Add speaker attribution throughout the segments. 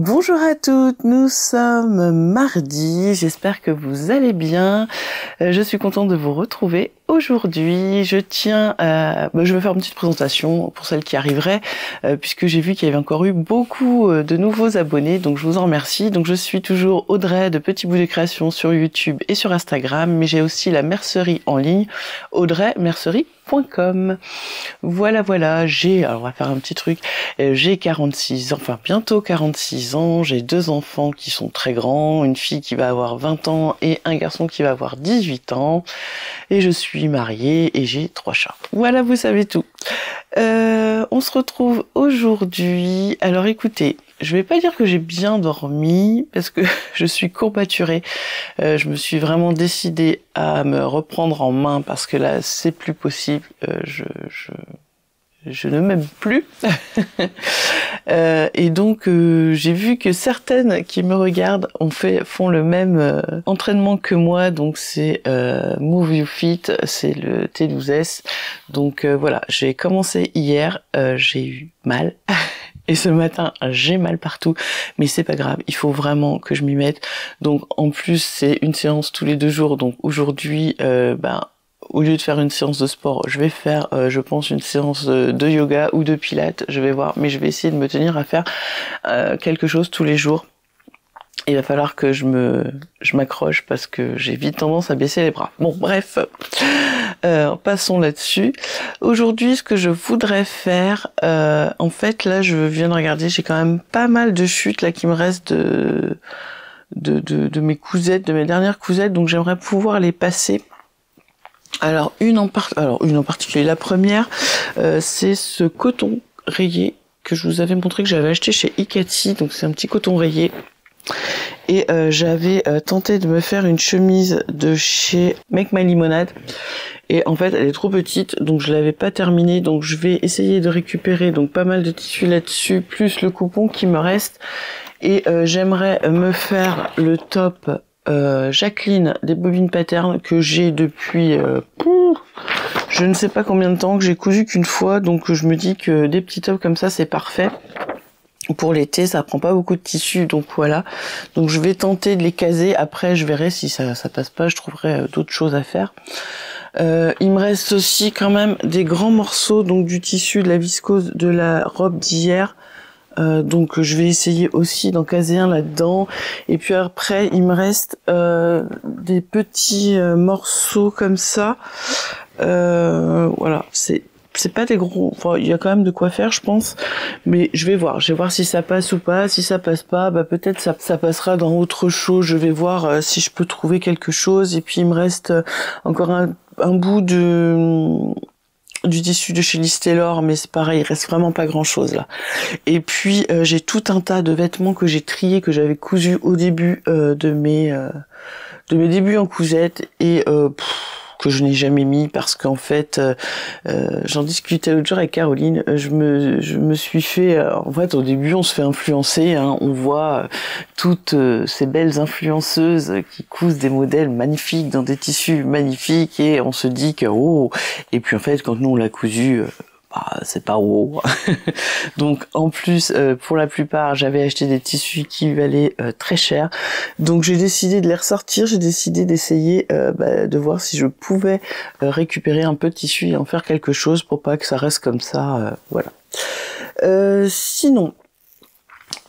Speaker 1: Bonjour à toutes, nous sommes mardi, j'espère que vous allez bien. Je suis contente de vous retrouver aujourd'hui. Je vais faire une petite présentation pour celles qui arriveraient, puisque j'ai vu qu'il y avait encore eu beaucoup de nouveaux abonnés, donc je vous en remercie. Donc je suis toujours Audrey de Petit Bout de Création sur YouTube et sur Instagram, mais j'ai aussi la mercerie en ligne, audreymercerie.com. Voilà, alors on va faire un petit truc. J'ai 46 ans, enfin bientôt 46 ans, j'ai 2 enfants qui sont très grands, une fille qui va avoir 20 ans et un garçon qui va avoir 18 ans, et je suis mariée et j'ai 3 chats. Voilà, vous savez tout. On se retrouve aujourd'hui. Alors écoutez, je vais pas dire que j'ai bien dormi parce que je suis courbaturée. Je me suis vraiment décidée à me reprendre en main parce que là c'est plus possible. Je ne m'aime plus. Et donc j'ai vu que certaines qui me regardent font le même entraînement que moi, donc c'est Move You Fit, c'est le T12S. Donc voilà, j'ai commencé hier, j'ai eu mal. Et ce matin, j'ai mal partout, mais c'est pas grave, il faut vraiment que je m'y mette. Donc en plus, c'est une séance tous les 2 jours, donc aujourd'hui, au lieu de faire une séance de sport, je vais faire, je pense, une séance de yoga ou de pilates, je vais voir, mais je vais essayer de me tenir à faire quelque chose tous les jours. Il va falloir que je m'accroche parce que j'ai vite tendance à baisser les bras. Bon, bref, passons là-dessus. Aujourd'hui, ce que je voudrais faire, en fait, là, je viens de regarder, j'ai quand même pas mal de chutes là qui me restent de mes cousettes, de mes dernières cousettes, donc j'aimerais pouvoir les passer. Alors une en particulier, la première, c'est ce coton rayé que je vous avais montré que j'avais acheté chez Ikatsi, donc c'est un petit coton rayé. Et j'avais tenté de me faire une chemise de chez Make My Lemonade, et en fait elle est trop petite, donc je l'avais pas terminée, donc je vais essayer de récupérer donc pas mal de tissu là-dessus, plus le coupon qui me reste, et j'aimerais me faire le top Jacqueline des bobines Pattern que j'ai depuis je ne sais pas combien de temps, que j'ai cousu qu'une fois, donc je me dis que des petits tops comme ça c'est parfait. Pour l'été, ça prend pas beaucoup de tissu, donc voilà. Donc je vais tenter de les caser. Après, je verrai si ça passe pas. Je trouverai d'autres choses à faire. Il me reste aussi quand même des grands morceaux, donc du tissu, de la viscose de la robe d'hier. Donc je vais essayer aussi d'en caser un là-dedans. Et puis après, il me reste des petits morceaux comme ça. Voilà, c'est pas des gros, enfin il y a quand même de quoi faire je pense, mais je vais voir si ça passe ou pas. Si ça passe pas, peut-être ça passera dans autre chose. Je vais voir si je peux trouver quelque chose. Et puis il me reste encore un bout du tissu de chez Liz Taylor, mais c'est pareil, il reste vraiment pas grand chose là. Et puis j'ai tout un tas de vêtements que j'ai triés, que j'avais cousus au début de mes débuts en cousette, et que je n'ai jamais mis parce qu'en fait j'en discutais l'autre jour avec Caroline, je me suis fait en fait au début on se fait influencer, hein, on voit toutes ces belles influenceuses qui cousent des modèles magnifiques dans des tissus magnifiques, et on se dit que et puis en fait quand nous on l'a cousu c'est pas wow. Donc en plus pour la plupart j'avais acheté des tissus qui valaient très cher, donc j'ai décidé de les ressortir. J'ai décidé d'essayer de voir si je pouvais récupérer un peu de tissu et en faire quelque chose pour pas que ça reste comme ça, voilà. Sinon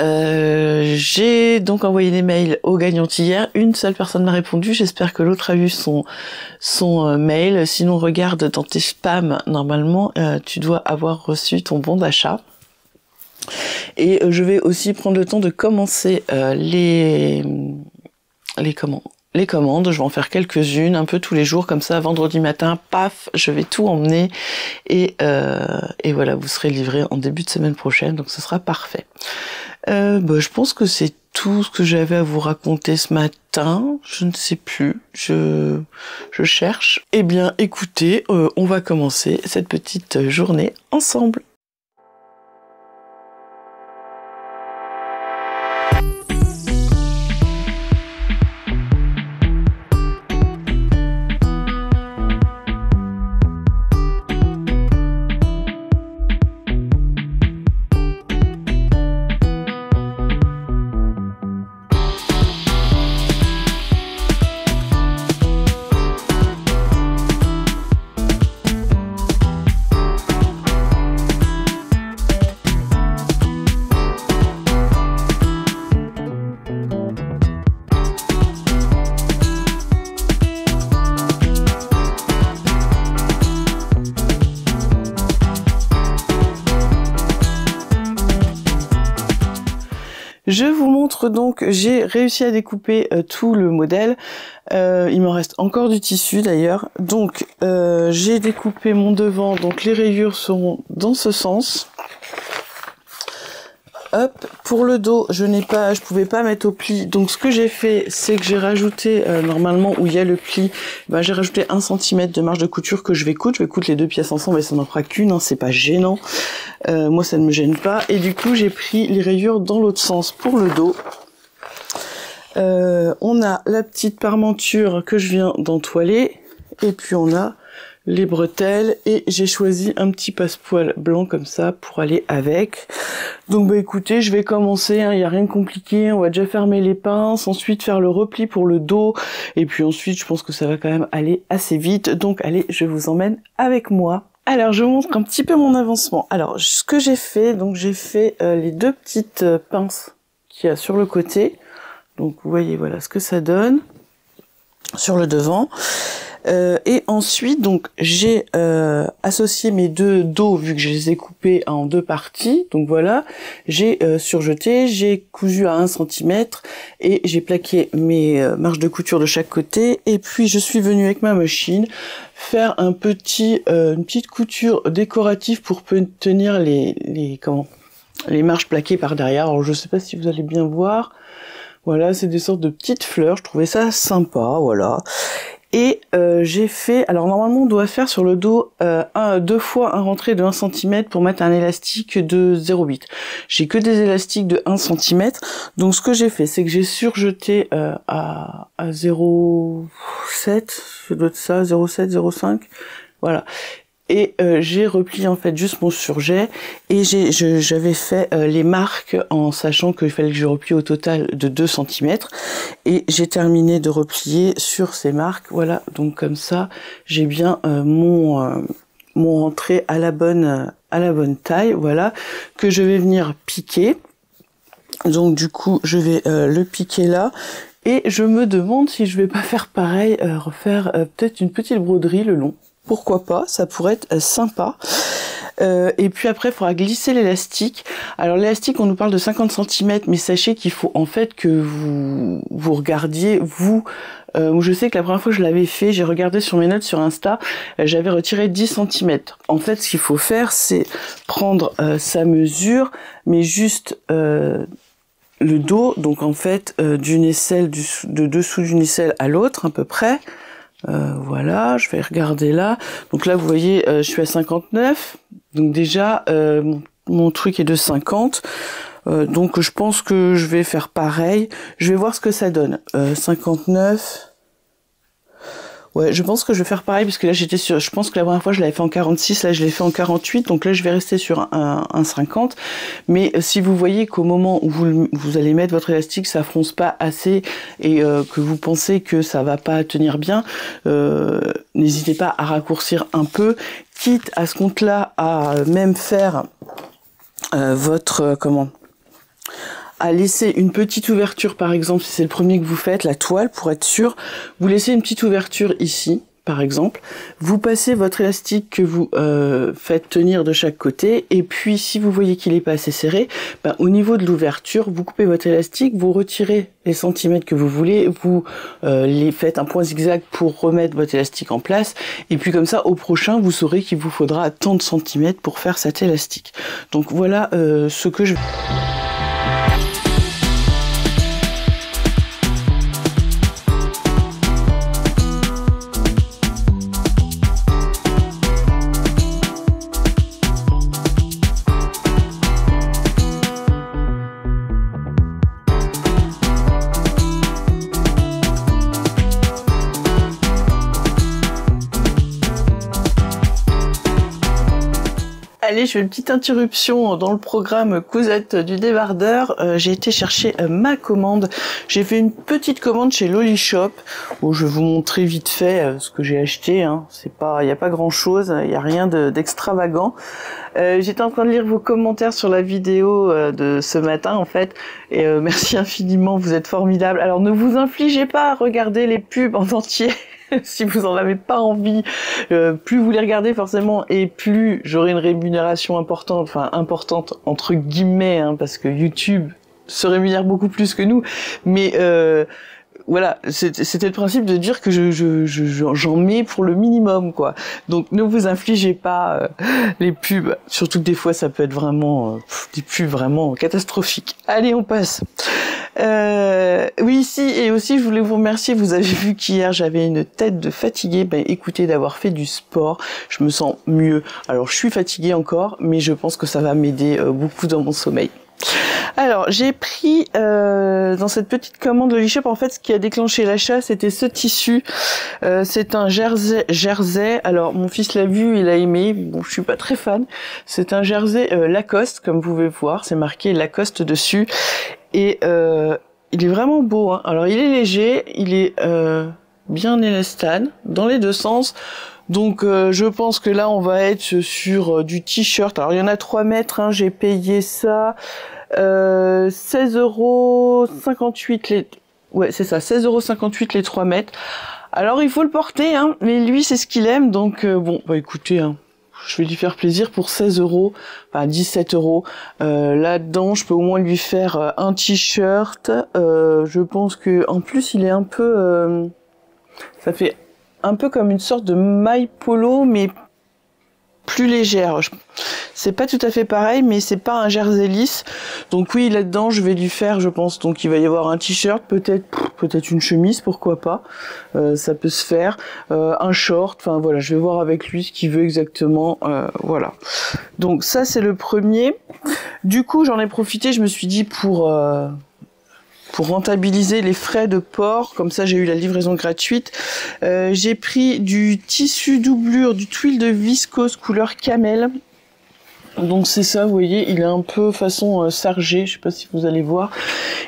Speaker 1: j'ai donc envoyé des mails aux gagnantes hier. Une seule personne m'a répondu, j'espère que l'autre a eu son mail. Sinon regarde dans tes spams, normalement tu dois avoir reçu ton bon d'achat. Et je vais aussi prendre le temps de commencer les commandes. Je vais en faire quelques-unes un peu tous les jours, comme ça vendredi matin, paf, je vais tout emmener, et voilà, vous serez livré en début de semaine prochaine, donc ce sera parfait. Je pense que c'est tout ce que j'avais à vous raconter ce matin. Je ne sais plus, je cherche. Eh bien écoutez, on va commencer cette petite journée ensemble. Je vous montre donc, j'ai réussi à découper tout le modèle. Il m'en reste encore du tissu d'ailleurs. Donc j'ai découpé mon devant, donc les rayures seront dans ce sens. Hop, pour le dos, je pouvais pas mettre au pli. Donc ce que j'ai fait, c'est que j'ai rajouté normalement où il y a le pli, ben, j'ai rajouté 1 cm de marge de couture que je vais coudre. Je vais coudre les deux pièces ensemble et ça n'en fera qu'une, hein, c'est pas gênant. Moi ça ne me gêne pas. Et du coup j'ai pris les rayures dans l'autre sens pour le dos. On a la petite parmenture que je viens d'entoiler et puis on a les bretelles et j'ai choisi un petit passepoil blanc comme ça pour aller avec. Donc bah écoutez, je vais commencer, hein, y a rien de compliqué, on va déjà fermer les pinces, ensuite faire le repli pour le dos et puis ensuite je pense que ça va quand même aller assez vite. Donc allez, je vous emmène avec moi. Alors je vous montre un petit peu mon avancement. Alors ce que j'ai fait, donc j'ai fait les deux petites pinces qu'il y a sur le côté. Donc vous voyez voilà ce que ça donne sur le devant. Et ensuite donc j'ai associé mes deux dos vu que je les ai coupés en deux parties. Donc voilà, j'ai surjeté, j'ai cousu à 1 cm et j'ai plaqué mes marges de couture de chaque côté. Et puis je suis venue avec ma machine faire une petite couture décorative pour tenir les marges plaquées par derrière. Alors je sais pas si vous allez bien voir. Voilà, c'est des sortes de petites fleurs, je trouvais ça sympa, voilà. Et j'ai fait, alors normalement on doit faire sur le dos deux fois un rentré de 1 cm pour mettre un élastique de 0,8. J'ai que des élastiques de 1 cm, donc ce que j'ai fait, c'est que j'ai surjeté à 0,7, ça doit être ça, 0,7, 0,5, voilà. Et j'ai replié en fait juste mon surjet et j'avais fait les marques en sachant qu'il fallait que je replie au total de 2 cm et j'ai terminé de replier sur ces marques. Voilà, donc comme ça j'ai bien mon rentré à la bonne taille, voilà, que je vais venir piquer. Donc du coup je vais le piquer là. Et je me demande si je vais pas faire pareil, refaire peut-être une petite broderie le long. Pourquoi pas, ça pourrait être sympa. Et puis après, il faudra glisser l'élastique. Alors l'élastique, on nous parle de 50 cm, mais sachez qu'il faut en fait que vous regardiez, je sais que la première fois que je l'avais fait, j'ai regardé sur mes notes sur Insta, j'avais retiré 10 cm. En fait, ce qu'il faut faire, c'est prendre sa mesure, mais juste le dos, donc en fait d'une aisselle, de dessous d'une aisselle à l'autre à peu près. Voilà, je vais regarder là. Donc là, vous voyez, je suis à 59. Donc déjà, mon truc est de 50. Donc je pense que je vais faire pareil. Je vais voir ce que ça donne. 59. Ouais, je pense que je vais faire pareil parce que là je pense que la première fois je l'avais fait en 46, là je l'ai fait en 48, donc là je vais rester sur un 50. Mais si vous voyez qu'au moment où vous allez mettre votre élastique, ça fronce pas assez et que vous pensez que ça va pas tenir bien, n'hésitez pas à raccourcir un peu, quitte à ce compte-là à même faire à laisser une petite ouverture, par exemple, si c'est le premier que vous faites, la toile, pour être sûr, vous laissez une petite ouverture ici, par exemple, vous passez votre élastique que vous faites tenir de chaque côté, et puis si vous voyez qu'il n'est pas assez serré, ben, au niveau de l'ouverture, vous coupez votre élastique, vous retirez les centimètres que vous voulez, vous les faites un point zigzag pour remettre votre élastique en place, et puis comme ça, au prochain, vous saurez qu'il vous faudra tant de centimètres pour faire cet élastique. Donc voilà ce que je... Allez, je fais une petite interruption dans le programme Cousette du débardeur. J'ai été chercher ma commande. J'ai fait une petite commande chez Loli Shop où je vais vous montrer vite fait ce que j'ai acheté. Hein. Il n'y a pas grand chose, il n'y a rien d'extravagant. J'étais en train de lire vos commentaires sur la vidéo de ce matin en fait. Et merci infiniment, vous êtes formidables. Alors ne vous infligez pas à regarder les pubs en entier. Si vous en avez pas envie, plus vous les regardez forcément et plus j'aurai une rémunération importante, enfin importante entre guillemets, hein, parce que YouTube se rémunèrent beaucoup plus que nous, mais voilà, c'était le principe de dire que j'en mets pour le minimum, quoi. Donc ne vous infligez pas les pubs, surtout que des fois ça peut être vraiment des pubs vraiment catastrophiques. Allez, on passe. Oui, si, et aussi je voulais vous remercier, vous avez vu qu'hier j'avais une tête de fatiguée, ben écoutez, d'avoir fait du sport, je me sens mieux. Alors je suis fatiguée encore, mais je pense que ça va m'aider beaucoup dans mon sommeil. Alors, j'ai pris dans cette petite commande de l'e-shop, en fait, ce qui a déclenché l'achat, c'était ce tissu. C'est un jersey. Alors, mon fils l'a vu, il a aimé. Bon, je suis pas très fan. C'est un jersey Lacoste, comme vous pouvez voir. C'est marqué Lacoste dessus. Et il est vraiment beau, hein. Alors, il est léger, il est bien élastane dans les deux sens. Donc je pense que là on va être sur du t-shirt. Alors il y en a 3 mètres, hein, j'ai payé ça 16,58 les... Ouais, c'est ça, 16,58 les 3 mètres. Alors il faut le porter, hein, mais lui c'est ce qu'il aime, donc bon, bah écoutez, hein, je vais lui faire plaisir pour 16 €, enfin 17 €. Là-dedans, je peux au moins lui faire un t-shirt. Je pense que en plus il est un peu... ça fait un peu comme une sorte de maille polo, mais plus légère. C'est pas tout à fait pareil, mais c'est pas un jersey lisse. Donc oui, là-dedans, je vais lui faire, je pense. Donc il va y avoir un t-shirt, peut-être une chemise, pourquoi pas. Ça peut se faire. Un short, enfin voilà, je vais voir avec lui ce qu'il veut exactement. Voilà. Donc ça, c'est le premier. Du coup, j'en ai profité, je me suis dit pour rentabiliser les frais de port, comme ça j'ai eu la livraison gratuite, j'ai pris du tissu doublure, du tuile de viscose couleur camel. Donc c'est ça, vous voyez, il est un peu façon sargé, je sais pas si vous allez voir.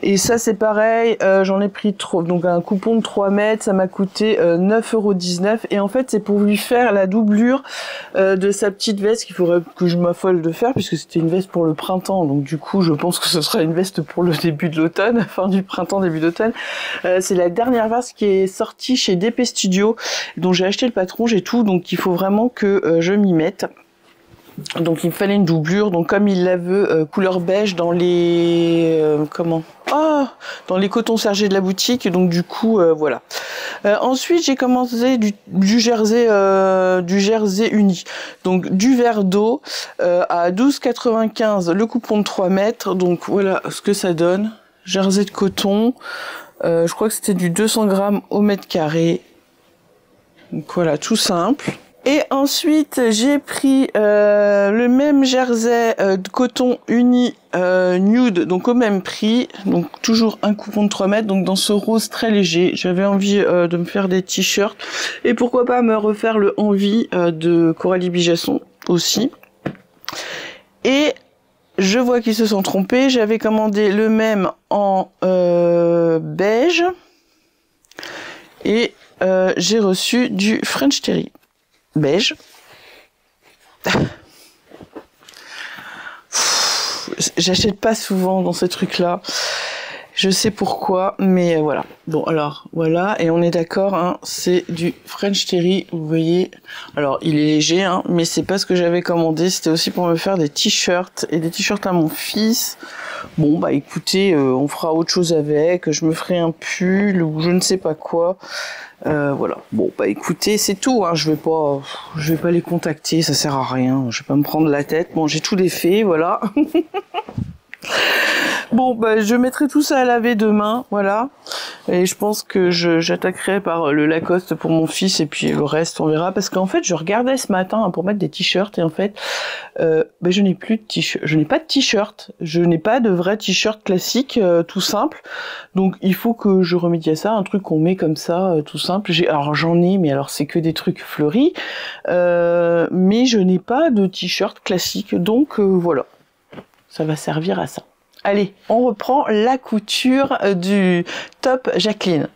Speaker 1: Et ça c'est pareil, j'en ai pris donc un coupon de 3 mètres, ça m'a coûté 9,19 €. Et en fait c'est pour lui faire la doublure de sa petite veste qu'il faudrait que je m'affole de faire, puisque c'était une veste pour le printemps. Donc du coup je pense que ce sera une veste pour le début de l'automne, fin du printemps, début d'automne. C'est la dernière veste qui est sortie chez DP Studio, dont j'ai acheté le patronge et tout, donc il faut vraiment que je m'y mette. Donc il me fallait une doublure, donc comme il la veut couleur beige dans les dans les cotons sergés de la boutique, donc du coup voilà. Ensuite j'ai commencé du jersey uni, donc du verre d'eau à 12,95 le coupon de 3 mètres, donc voilà ce que ça donne. Jersey de coton, je crois que c'était du 200 grammes au mètre carré, donc voilà, tout simple. Et ensuite, j'ai pris le même jersey de coton uni nude, donc au même prix, donc toujours un coupon de 3 mètres, donc dans ce rose très léger. J'avais envie de me faire des t-shirts, et pourquoi pas me refaire le Envie de Coralie Bijasson aussi. Et je vois qu'ils se sont trompés, j'avais commandé le même en beige, et j'ai reçu du French Terry beige. J'achète pas souvent dans ces trucs-là. Je sais pourquoi, mais voilà. Bon, alors, voilà, et on est d'accord, hein, c'est du French Terry, vous voyez. Alors, il est léger, hein, mais c'est pas ce que j'avais commandé, c'était aussi pour me faire des t-shirts, et des t-shirts à mon fils. Bon, bah écoutez, on fera autre chose avec, je me ferai un pull, ou je ne sais pas quoi. Voilà. Bon, bah écoutez, c'est tout, hein, je vais pas les contacter, ça sert à rien, je vais pas me prendre la tête. Bon, j'ai tout défait, voilà. Bon, bah, je mettrai tout ça à laver demain, voilà. Et je pense que j'attaquerai par le Lacoste pour mon fils, et puis le reste, on verra. Parce qu'en fait, je regardais ce matin hein, pour mettre des t-shirts, et en fait, bah, je n'ai plus de t-shirt. Je n'ai pas de t-shirt. Je n'ai pas de vrai t-shirt classique, tout simple. Donc, il faut que je remédie à ça, un truc qu'on met comme ça, tout simple. Alors, j'en ai, mais alors, c'est que des trucs fleuris. Mais je n'ai pas de t-shirt classique. Donc, voilà. Ça va servir à ça. Allez, on reprend la couture du top Jacqueline.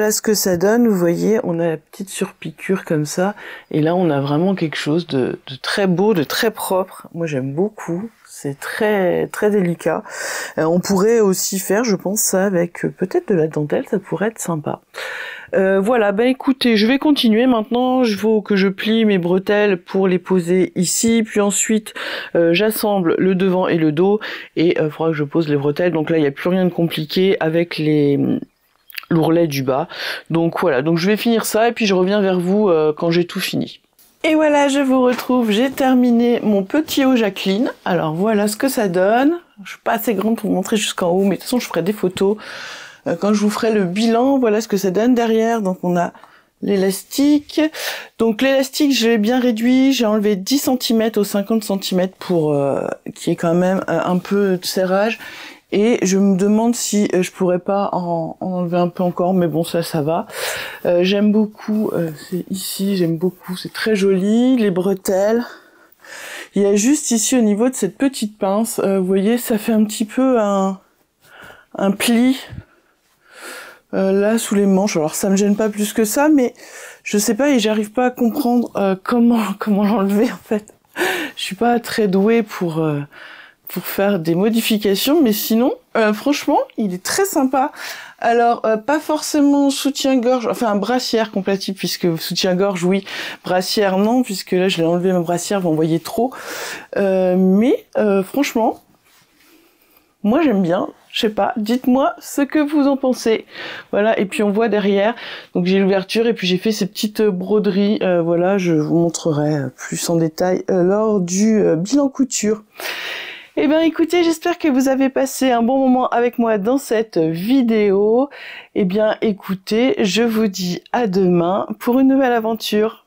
Speaker 1: Voilà ce que ça donne, vous voyez, on a la petite surpiqûre comme ça, et là on a vraiment quelque chose de très beau, de très propre. Moi j'aime beaucoup, c'est très très délicat. On pourrait aussi faire, je pense, ça avec peut-être de la dentelle, ça pourrait être sympa. Voilà, ben écoutez, je vais continuer maintenant, il faut que je plie mes bretelles pour les poser ici, puis ensuite j'assemble le devant et le dos, et il faudra que je pose les bretelles, donc là il n'y a plus rien de compliqué avec l'ourlet du bas. Donc voilà, donc je vais finir ça et puis je reviens vers vous quand j'ai tout fini. Et voilà, je vous retrouve, j'ai terminé mon petit haut Jacqueline. Alors voilà ce que ça donne. Je suis pas assez grande pour vous montrer jusqu'en haut, mais de toute façon je ferai des photos quand je vous ferai le bilan. Voilà ce que ça donne derrière. Donc on a l'élastique. Donc l'élastique, je l'ai bien réduit, j'ai enlevé 10 cm au 50 cm pour qu'il y ait quand même un peu de serrage. Et je me demande si je pourrais pas en enlever un peu encore, mais bon, ça va. J'aime beaucoup, c'est ici, j'aime beaucoup, c'est très joli, les bretelles. Il y a juste ici au niveau de cette petite pince, vous voyez, ça fait un petit peu un pli là sous les manches. Alors ça me gêne pas plus que ça, mais je sais pas et j'arrive pas à comprendre comment l'enlever en fait. Je suis pas très douée pour faire des modifications, mais sinon, franchement, il est très sympa. Alors, pas forcément soutien-gorge, enfin brassière compatible, puisque soutien-gorge, oui, brassière, non, puisque là, je l'ai enlevé ma brassière, vous en voyez trop. Mais franchement, moi, j'aime bien. Je sais pas, dites-moi ce que vous en pensez. Voilà, et puis on voit derrière, donc j'ai l'ouverture, et puis j'ai fait ces petites broderies. Voilà, je vous montrerai plus en détail lors du bilan couture. Eh bien écoutez, j'espère que vous avez passé un bon moment avec moi dans cette vidéo. Eh bien écoutez, je vous dis à demain pour une nouvelle aventure.